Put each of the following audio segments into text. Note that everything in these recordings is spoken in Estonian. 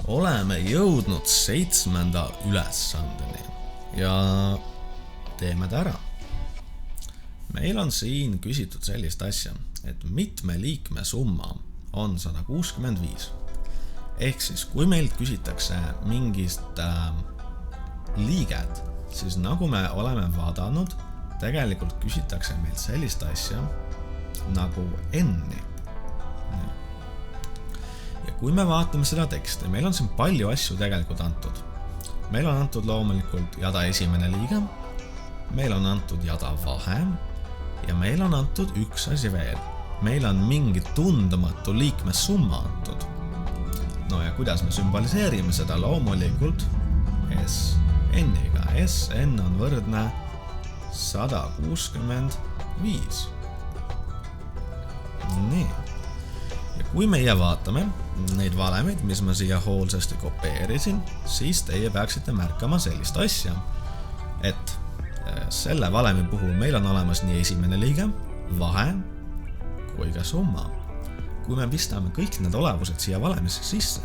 oleme jõudnud 7. ülesandeni ja teeme ta ära. Meil on siin küsitud sellist asja, et mitme liikme summa on 165. Ehk siis, kui meilt küsitakse mingist liiget, siis nagu me oleme vaadanud, tegelikult küsitakse meilt sellist asja nagu n-i. Ja kui me vaatame seda teksti, meil on siin palju asju tegelikult antud. Meil on antud loomulikult jada esimene liige, meil on antud jada vahe ja meil on antud üks asi veel. Meil on mingi tundmatu liikmesumma antud. No ja kuidas me sümboliseerime seda loomulikult SN-iga. SN on võrdne 165. Nii. Ja kui meie vaatame neid valemeid, mis ma siia hoolsasti kopeerisin, siis teie peaksite märkama sellist asja, et selle valemi puhul meil on olemas nii esimene liige, vahe kui ka summa. Kui me pistame kõik need olevused siia valemisse sisse,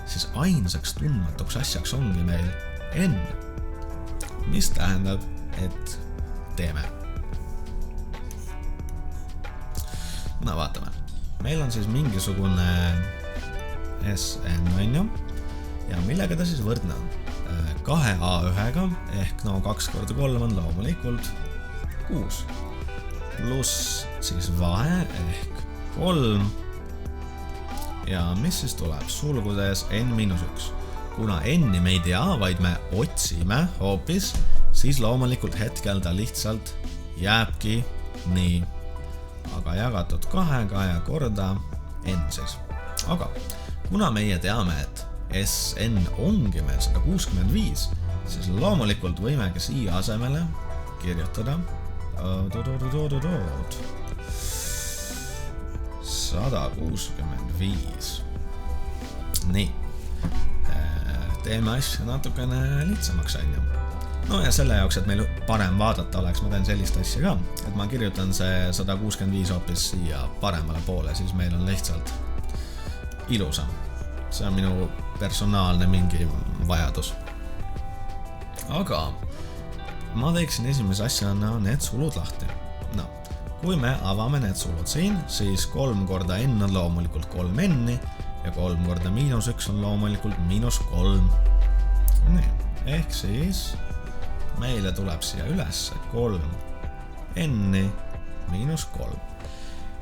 siis ainsaks tundmatuks asjaks ongi meil n, mis tähendab, et teeme. No vaatame. Meil on siis mingisugune SN on ju ja millega ta siis võrdne on? 2A1-ga ehk 2 × 3 on loomulikult 6 pluss siis vahe ehk 3 ja mis siis tuleb? Sulgudes n-1. Kuna n-i me ei tea, vaid me otsime hoopis, siis loomulikult hetkel ta lihtsalt jääbki nii, aga jagatud 2-ga ja korda n siis. Aga kuna meie teame, et SN ongi meil 165, siis loomulikult võimegi siia asemele kirjutada 165. Nii. Teeme asja natukene lihtsamaks on ju. No ja selle jaoks, et meil parem vaadata oleks, ma teen sellist asja ka, et ma kirjutan see 165 hoopis siia paremale poole, siis meil on lihtsalt ilusam. See on minu personaalne mingi vajadus. Aga ma teeksin esimese asjana need sulud lahti. No, kui me avame need sulud siin, siis 3 korda n on loomulikult 3n ja 3 korda -1 on loomulikult -3. Nii, ehk siis meile tuleb siia üles 3n -3.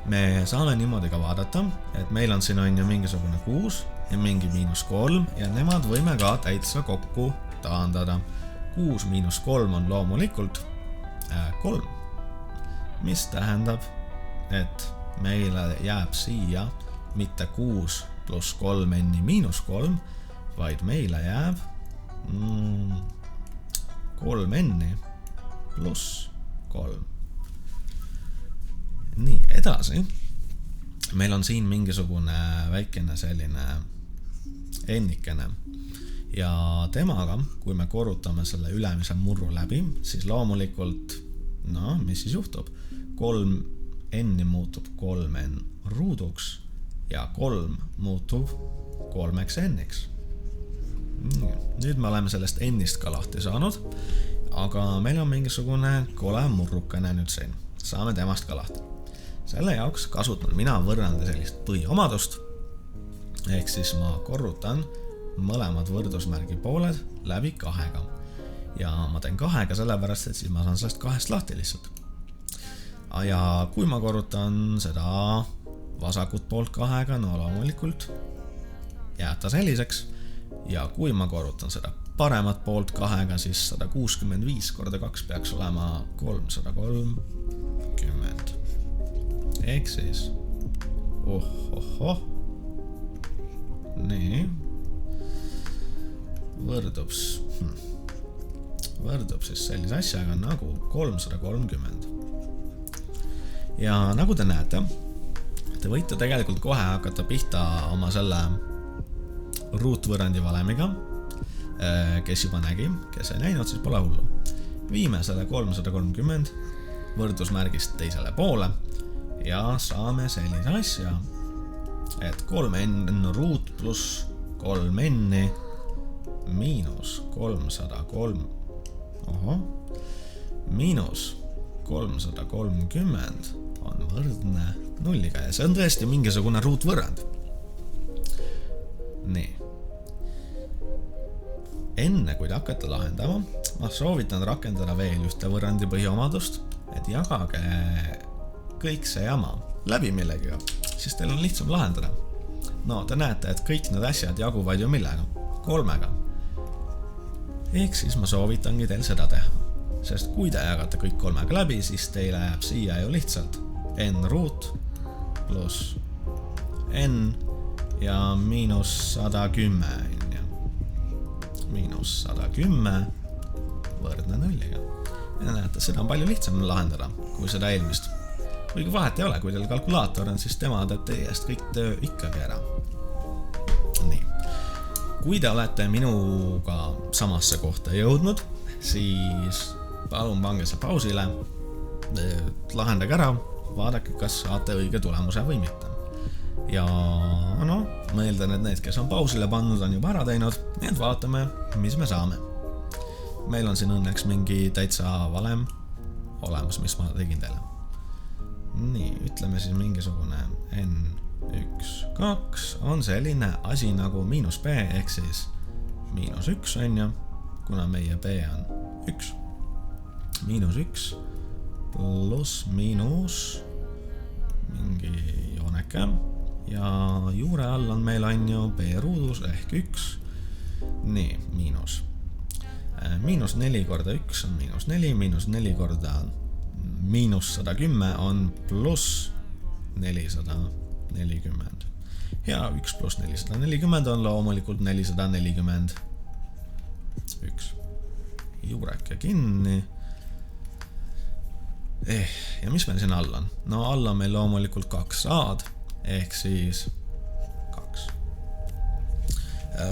Me saame niimoodi ka vaadata, et meil on siin on ju mingisugune 6 ja mingi -3 ja nemad võime ka täitsa kokku taandada. 6 - 3 on loomulikult 3, mis tähendab, et meile jääb siia mitte 6 pluss 3n -3, vaid meile jääb 3n pluss 3. Nii, edasi. Meil on siin mingisugune väikene selline ennikene ja temaga, kui me korrutame selle ülemise murru läbi, siis loomulikult, no mis siis juhtub? 3n muutub 3n ruuduks ja 3 muutub 3n-iks. Nüüd me oleme sellest n-ist ka lahti saanud, aga meil on mingisugune kole murrukene nüüd siin. Saame temast ka lahti. Selle jaoks kasutan mina võrrandi sellist põhiomadust, ehk siis ma korrutan mõlemad võrdusmärgi pooled läbi 2-ga. Ja ma teen 2-ga sellepärast, et siis ma saan sellest 2-st lahti lihtsalt. Ja kui ma korrutan seda vasakut poolt 2-ga, no loomulikult jääb ta selliseks. Ja kui ma korrutan seda paremat poolt 2-ga, siis 165 korda 2 peaks olema 330. Ehk siis nii võrdub siis sellise asjaga nagu 330. Ja nagu te näete, te võite tegelikult kohe hakata pihta oma selle ruutvõrrandi valemiga, kes juba nägi, kes ei näinud, siis pole hullu. Viime selle 330 võrdusmärgist teisele poole ja saame sellise asja, et 3n ruut pluss 3 n miinus 303 miinus 330 on võrdne nulliga ja see on tõesti mingisugune ruutvõrrand. Nii. Enne kui te hakkate lahendama, ma soovitan rakendada veel ühte võrrandi põhiomadust, et jagage kõik see jama läbi millegiga, siis teil on lihtsam lahendada. No, te näete, et kõik need asjad jaguvad ju millega? 3-ga. Ehk siis ma soovitangi teil seda teha, sest kui te jagate kõik 3-ga läbi, siis teile jääb siia ju lihtsalt n ruut pluss n ja miinus 110 miinus 110 võrdne nulliga. Ja näete, seda on palju lihtsam lahendada kui seda eelmist. Kuigi vahet ei ole, kui teil kalkulaator on, siis tema teeb teie eest kõik töö ikkagi ära. Nii. Kui te olete minuga samasse kohta jõudnud, siis palun pange see pausile, lahendage ära, vaadake, kas saate õige tulemuse või mitte. Ja no, ma eeldan, et need, kes on pausile pannud, on juba ära teinud, nii et vaatame, mis me saame. Meil on siin õnneks mingi täitsa valem olemas, mis ma tegin teile. Nii, ütleme siis mingisugune n1, 2 on selline asi nagu miinus b, ehk siis miinus 1 on ju, kuna meie b on 1. Miinus 1 pluss miinus mingi jooneke ja juure all on meil on ju b ruudus ehk 1. Nii, miinus. Miinus 4 korda 1 on miinus 4, miinus 4 korda miinus 110 on pluss 440. Ja 1 pluss 440 on loomulikult 441. Juureke kinni. Ja mis meil siin all on? No all on meil loomulikult 2 a-d, ehk siis 2.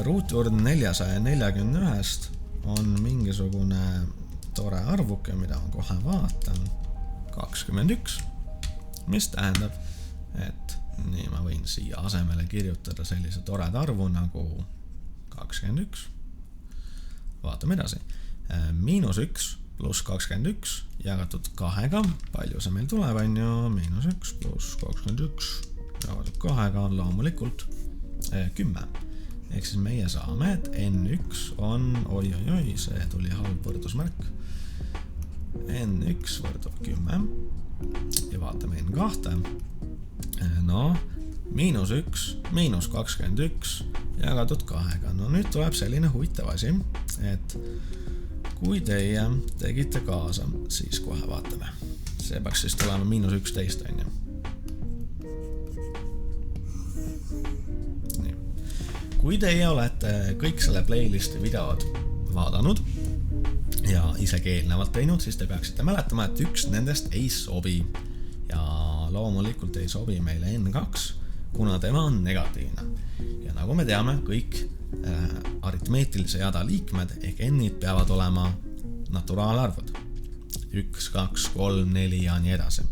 Ruutjuurde 441 on mingisugune tore arvuke, mida ma kohe vaatan. 21, mis tähendab, et nii ma võin siia asemele kirjutada sellise toreda arvu nagu 21. Vaatame edasi. Miinus 1 pluss 21 jagatud 2-ga, palju see meil tuleb, on ju, miinus 1 pluss 21 jagatud 2-ga on loomulikult 10. Ehk siis meie saame, et n1 on, oi, see tuli halb võrdusmärk. n1 võrdub 10 ja vaatame n2. No, miinus 1, miinus 21 jagatud 2-ga. No nüüd tuleb selline huvitav asi, et kui teie tegite kaasa, siis kohe vaatame. See peaks siis tulema miinus 11, on ju. Nii. Kui teie olete kõik selle playlisti videod vaadanud ja isegi eelnevalt teinud, siis te peaksite mäletama, et üks nendest ei sobi. Ja loomulikult ei sobi meile n2, kuna tema on negatiivne. Ja nagu me teame, kõik aritmeetilise jada liikmed ehk n-id peavad olema naturalarvud. 1, 2, 3, 4 ja nii edasi.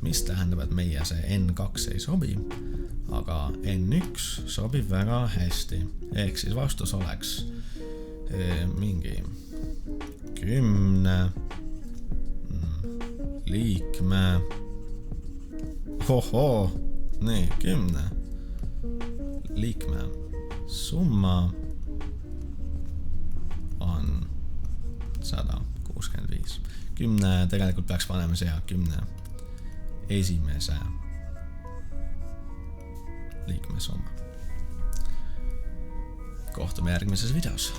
Mis tähendab, et meie see n2 ei sobi, aga n1 sobib väga hästi. Ehk siis vastus oleks mingi 10 liikme nii, 10 liikme summa on 165. 10 tegelikult peaks panema siia 10 esimese liikme summa. Kohtume järgmises videos.